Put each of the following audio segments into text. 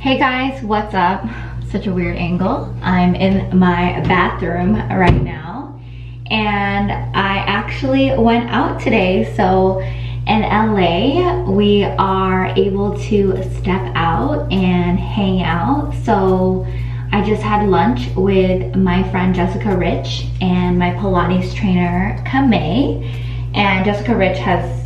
Hey guys, what's up? Such a weird angle. I'm in my bathroom right now and I actually went out today. So in LA, we are able to step out and hang out. So I just had lunch with my friend Jessica Rich and my Pilates trainer Kamei. And Jessica Rich has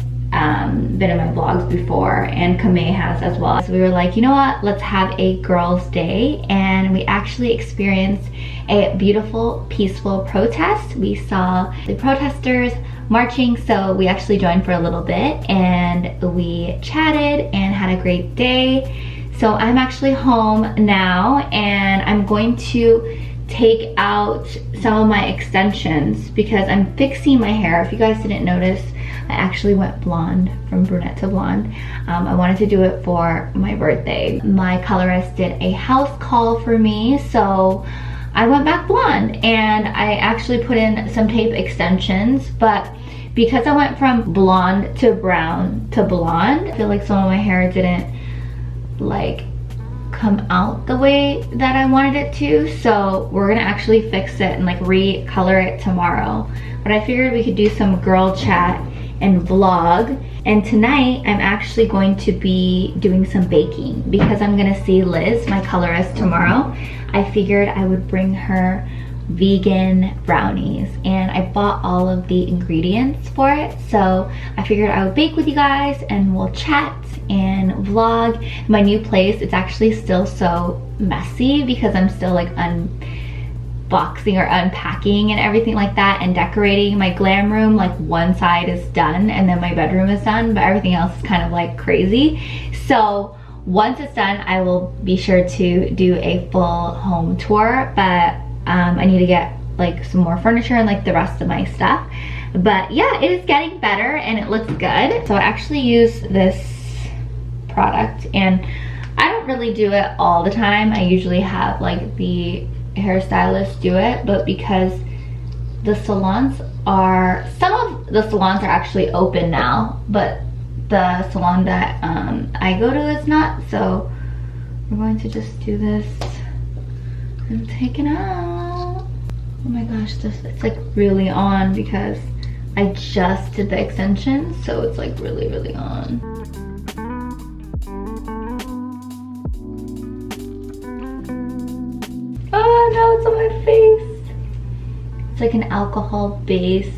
been in my vlogs before, and Kamei has as well. So we were like, you know what, let's have a girls' day, and we actually experienced a beautiful, peaceful protest. We saw the protesters marching, so we actually joined for a little bit, and we chatted and had a great day. So I'm actually home now, and I'm going to take out some of my extensions because I'm fixing my hair. If you guys didn't notice, I actually went blonde, from brunette to blonde. I wanted to do it for my birthday. My colorist did a house call for me, so I went back blonde, and I actually put in some tape extensions, but because I went from blonde to brown to blonde, I feel like some of my hair didn't like come out the way that I wanted it to. So we're gonna actually fix it and like recolor it tomorrow. But I figured we could do some girl chat and vlog. And tonight I'm actually going to be doing some baking because I'm gonna see Liz, my colorist, tomorrow. I figured I would bring her vegan brownies, and I bought all of the ingredients for it. So I figured I would bake with you guys and we'll chat and vlog. My new place, it's actually still so messy because I'm still like unboxing or unpacking and everything like that, and decorating my glam room. Like one side is done and then my bedroom is done, but everything else is kind of like crazy. So once it's done, I will be sure to do a full home tour, but I need to get like some more furniture and like the rest of my stuff. But yeah, it is getting better and it looks good. So I actually use this product, and I don't really do it all the time. I usually have like the hairstylist do it, but because the salons are, some of the salons are actually open now, but the salon that I go to is not. So we're going to just do this and take it out. Oh my gosh, it's like really on because I just did the extensions, so it's like really, really on. Oh no, it's on my face. It's like an alcohol base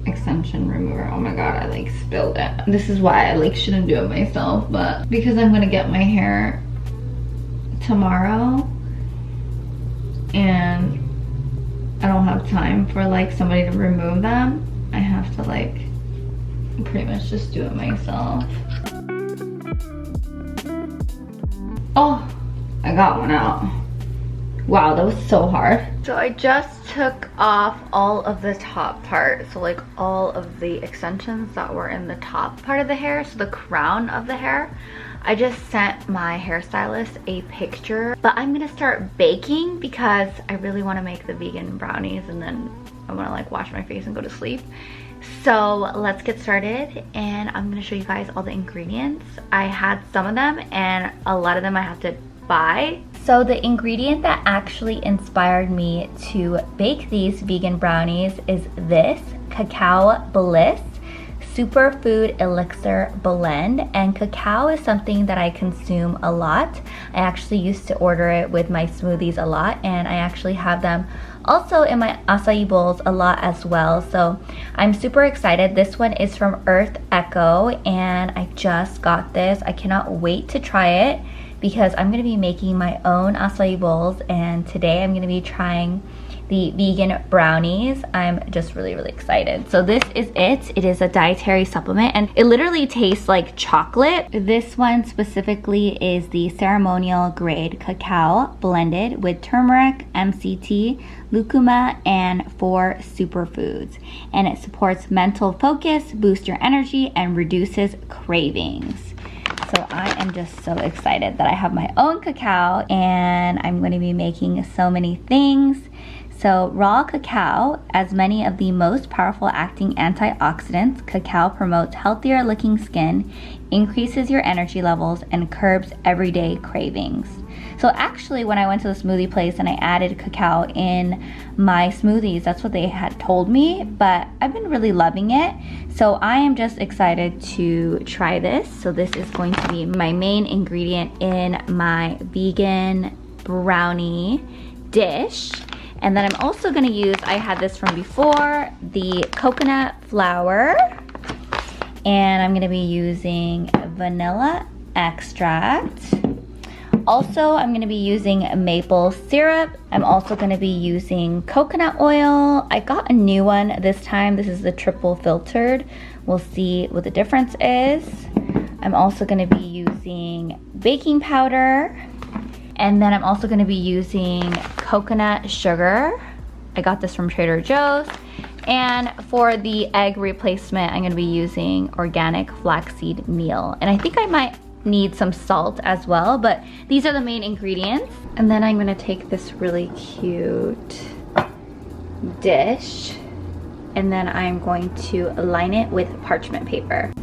extension remover. Oh my god, I like spilled it. This is why I like shouldn't do it myself, but because I'm gonna get my hair tomorrow and I don't have time for like somebody to remove them, I have to like pretty much just do it myself. Oh, I got one out. Wow, that was so hard. So I just took off all of the top part, so like all of the extensions that were in the top part of the hair, so the crown of the hair. I just sent my hairstylist a picture, but I'm gonna start baking because I really want to make the vegan brownies, and then I want to like wash my face and go to sleep. So let's get started, and I'm gonna show you guys all the ingredients. I had some of them and a lot of them I have to buy. So the ingredient that actually inspired me to bake these vegan brownies is this Cacao Bliss Superfood Elixir Blend, and cacao is something that I consume a lot. I actually used to order it with my smoothies a lot, and I actually have them also in my acai bowls a lot as well. So I'm super excited. This one is from Earth Echo, and I just got this. I cannot wait to try it because I'm gonna be making my own acai bowls, and today I'm gonna be trying the vegan brownies. I'm just really, really excited. So this is it. It is a dietary supplement, and it literally tastes like chocolate. This one specifically is the ceremonial grade cacao blended with turmeric, MCT, lucuma, and 4 superfoods. And it supports mental focus, boosts your energy, and reduces cravings. So I am just so excited that I have my own cacao, and I'm going to be making so many things. So raw cacao, as many of the most powerful acting antioxidants, cacao promotes healthier looking skin, increases your energy levels, and curbs everyday cravings. So actually when I went to the smoothie place and I added cacao in my smoothies, that's what they had told me, but I've been really loving it. So I am just excited to try this. So this is going to be my main ingredient in my vegan brownie dish. And then I'm also gonna use, I had this from before, the coconut flour. And I'm gonna be using vanilla extract. Also, I'm gonna be using maple syrup. I'm also gonna be using coconut oil. I got a new one this time. This is the triple filtered. We'll see what the difference is. I'm also gonna be using baking powder. And then I'm also gonna be using coconut sugar. I got this from Trader Joe's. And for the egg replacement, I'm gonna be using organic flaxseed meal. And I think I might need some salt as well, but these are the main ingredients. And then I'm gonna take this really cute dish, and then I'm going to line it with parchment paper.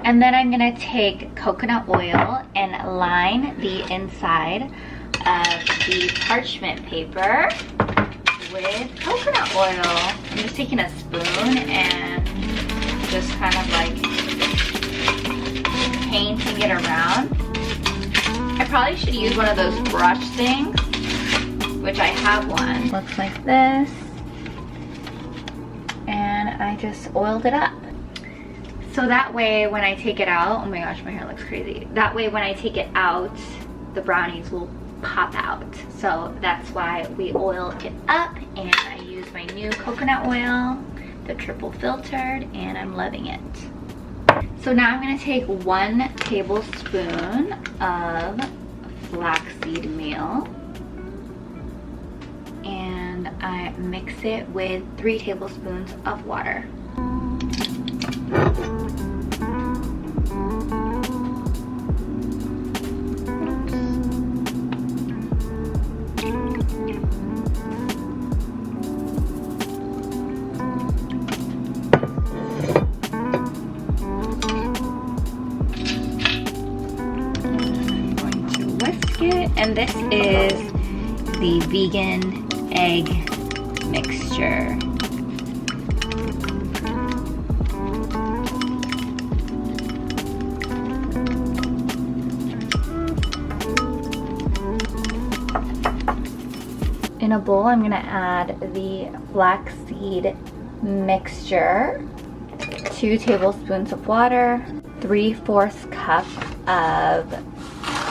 And then I'm gonna take coconut oil and line the inside of the parchment paper with coconut oil. I'm just taking a spoon and just kind of like painting it around. I probably should use one of those brush things, which I have one. Looks like this. And I just oiled it up. So that way when I take it out, oh my gosh, my hair looks crazy. That way when I take it out, the brownies will pop out. So that's why we oil it up, and I use my new coconut oil, the triple filtered, and I'm loving it. So now I'm gonna take 1 tablespoon of flaxseed meal, and I mix it with 3 tablespoons of water. And this is the vegan egg mixture. In a bowl, I'm gonna add the flaxseed mixture, 2 tablespoons of water, 3/4 cup of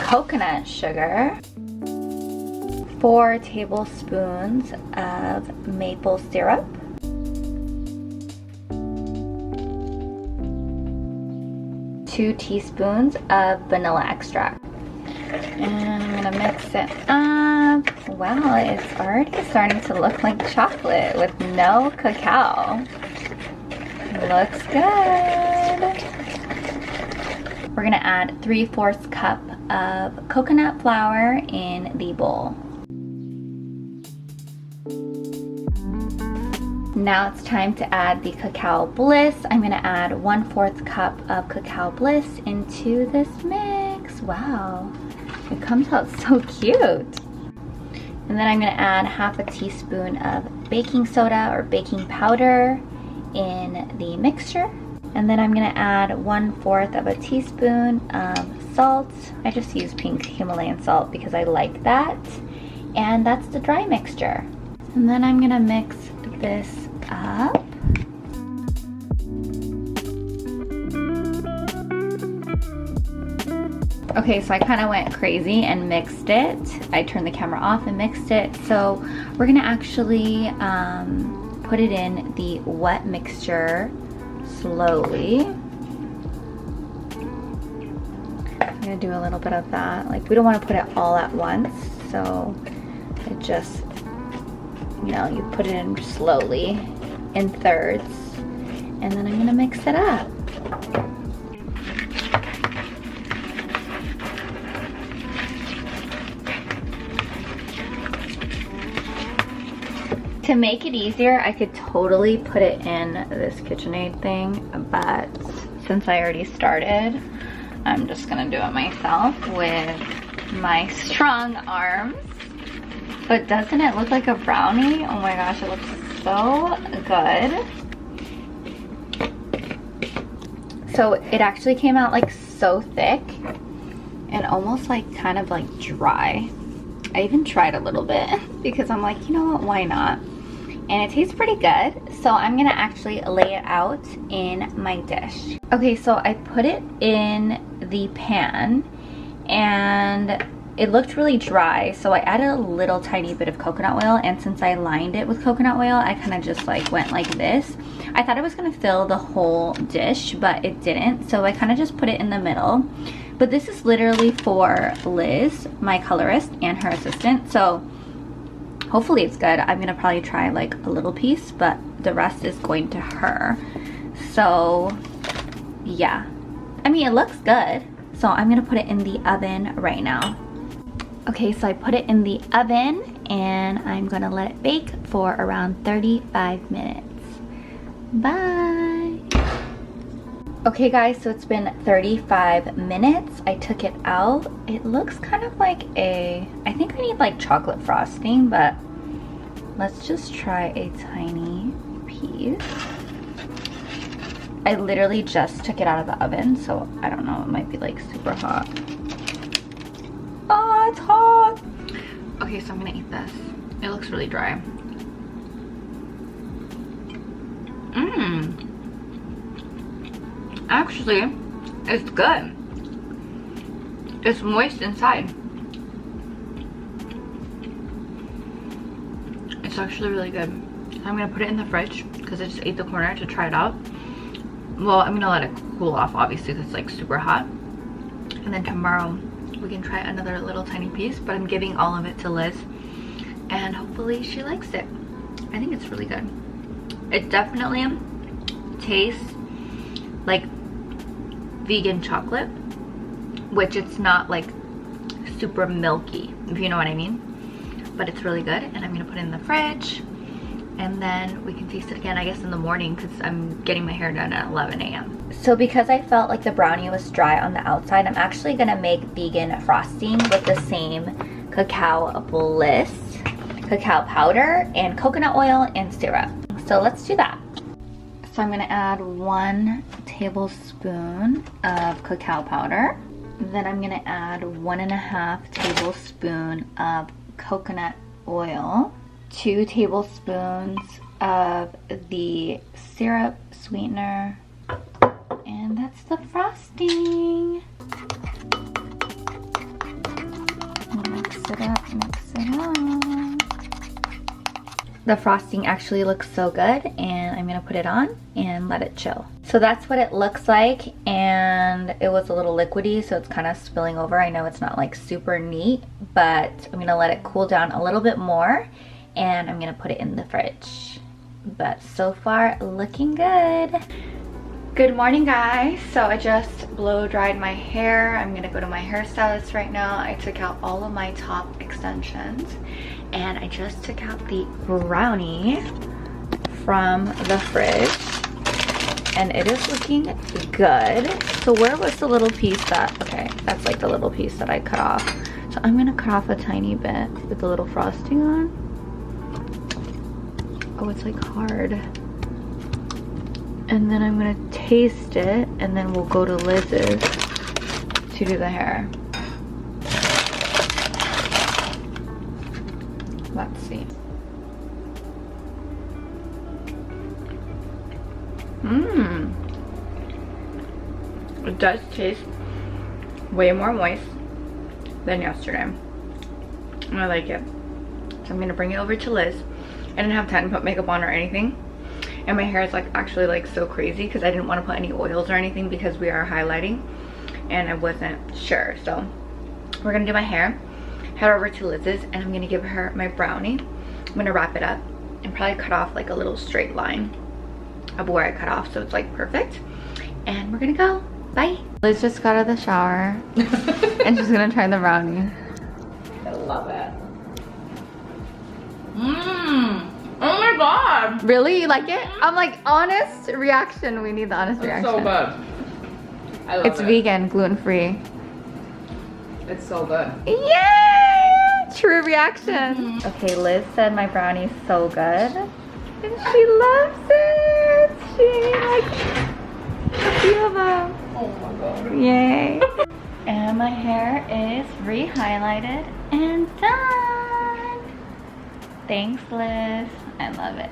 coconut sugar, 4 tablespoons of maple syrup, 2 teaspoons of vanilla extract. And I'm gonna mix it up. Wow, it's already starting to look like chocolate with no cacao. Looks good. We're gonna add 3/4 cup of coconut flour in the bowl. Now it's time to add the cacao bliss. I'm gonna add 1/4 cup of cacao bliss into this mix. Wow, it comes out so cute. And then I'm gonna add 1/2 teaspoon of baking soda or baking powder in the mixture. And then I'm gonna add 1/4 of a teaspoon of salt. I just use pink Himalayan salt because I like that. And that's the dry mixture. And then I'm gonna mix this up. Okay, so I kind of went crazy and mixed it. I turned the camera off and mixed it. So we're gonna actually put it in the wet mixture slowly. I'm gonna do a little bit of that. Like, we don't want to put it all at once, so it just, you know, you put it in slowly in thirds, and then I'm gonna mix it up. To make it easier, I could totally put it in this KitchenAid thing, but since I already started, I'm just gonna do it myself with my strong arms. But doesn't it look like a brownie? Oh my gosh, it looks so good. So it actually came out like so thick and almost like kind of like dry. I even tried a little bit because I'm like, you know what, why not? And it tastes pretty good. So I'm gonna actually lay it out in my dish. Okay, so I put it in the pan and it looked really dry, so I added a little tiny bit of coconut oil, and since I lined it with coconut oil, I kind of just like went like this. I thought it was gonna fill the whole dish, but it didn't, so I kind of just put it in the middle. But this is literally for Liz, my colorist, and her assistant, so hopefully it's good. I'm gonna probably try like a little piece, but the rest is going to her. So yeah, I mean, it looks good. So I'm gonna put it in the oven right now. Okay, so I put it in the oven and I'm gonna let it bake for around 35 minutes. Bye. Okay guys, so it's been 35 minutes. I took it out. It looks kind of like I think I need like chocolate frosting, but let's just try a tiny piece. I literally just took it out of the oven, so I don't know, it might be like super hot. Oh, it's hot. Okay, so I'm gonna eat this. It looks really dry. Actually, it's good. It's moist inside. It's actually really good. I'm gonna put it in the fridge because I just ate the corner to try it out. Well, I'm gonna let it cool off, obviously, because it's like super hot. And then tomorrow we can try another little tiny piece, but I'm giving all of it to Liz and hopefully she likes it. I think it's really good. It definitely tastes like vegan chocolate, which it's not like super milky, if you know what I mean. But it's really good, and I'm gonna put it in the fridge and then we can taste it again, I guess, in the morning because I'm getting my hair done at 11 a.m. So because I felt like the brownie was dry on the outside, I'm actually gonna make vegan frosting with the same cacao bliss, cacao powder, and coconut oil and syrup. So let's do that. So I'm gonna add 1 tablespoon of cacao powder. Then I'm gonna add 1.5 tablespoon of coconut oil, 2 tablespoons of the syrup sweetener, and that's the frosting. Mix it up, mix it up. The frosting actually looks so good, and I'm gonna put it on and let it chill. So that's what it looks like, and it was a little liquidy, so it's kind of spilling over. I know it's not like super neat, but I'm gonna let it cool down a little bit more, and I'm gonna put it in the fridge. But so far, looking good. Good morning, guys. So I just blow dried my hair. I'm gonna go to my hairstylist right now. I took out all of my top extensions, and I just took out the brownie from the fridge, and it is looking good. So where was the little piece that, okay, that's like the little piece that I cut off. So I'm gonna cut off a tiny bit with the little frosting on. Oh, it's like hard. And then I'm gonna taste it, and then we'll go to Liz's to do the hair. Let's see. It does taste way more moist than yesterday. And I like it. So I'm gonna bring it over to Liz. I didn't have time to put makeup on or anything. And my hair is like actually like so crazy because I didn't want to put any oils or anything because we are highlighting. And I wasn't sure. So we're gonna do my hair, head over to Liz's, and I'm gonna give her my brownie. I'm gonna wrap it up and probably cut off like a little straight line of where I cut off so it's like perfect. And we're gonna go. Bye. Liz just got out of the shower and she's gonna try the brownie. I love it. Oh my god. Really? You like it? I'm like, honest reaction. We need the honest reaction. It's so good. I love it. It's vegan, gluten-free. It's so good. Yay! True reaction. Okay, Liz said my brownie's so good. And she loves it. She likes a few of them. Oh my god. Yay. And my hair is re-highlighted and done. Thanks, Liz. I love it.